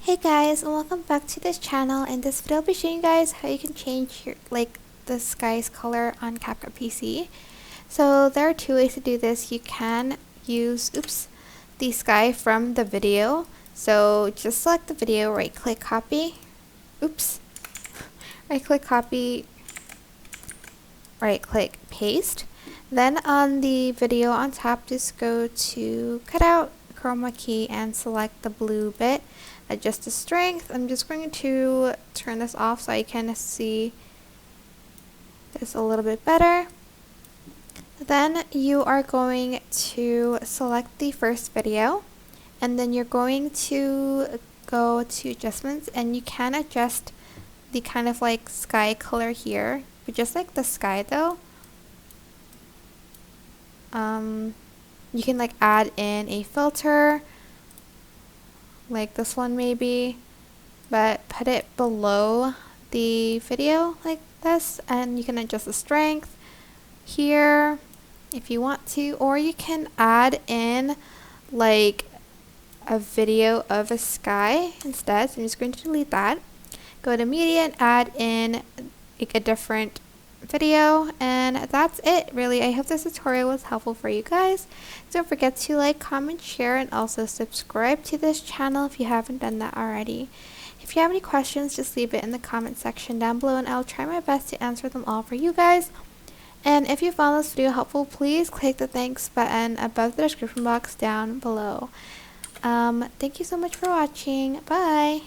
Hey guys, and welcome back to this channel. In this video I'll be showing you guys how you can change your the sky's color on CapCut PC. So there are two ways to do this. You can use the sky from the video. So just select the video, right click copy, right click copy, right click paste. Then on the video on top, just go to cutout, chroma key, and select the blue bit. Adjust the strength. I'm just going to turn this off so I can see this a little bit better. Then you are going to select the first video, and then you're going to go to adjustments, and you can adjust the kind of like sky color here, but just like the sky though. You can like add in a filter like this one maybe, but put it below the video like this, and you can adjust the strength here if you want to, or you can add in like a video of a sky instead. So I'm just going to delete that. Go to media and add in like a different video, and that's it really. I hope this tutorial was helpful for you guys. Don't forget to like, comment, share, and also subscribe to this channel if you haven't done that already. If you have any questions, just leave it in the comment section down below, and I'll try my best to answer them all for you guys. And if you found this video helpful, please click the thanks button above the description box down below. Thank you so much for watching. Bye!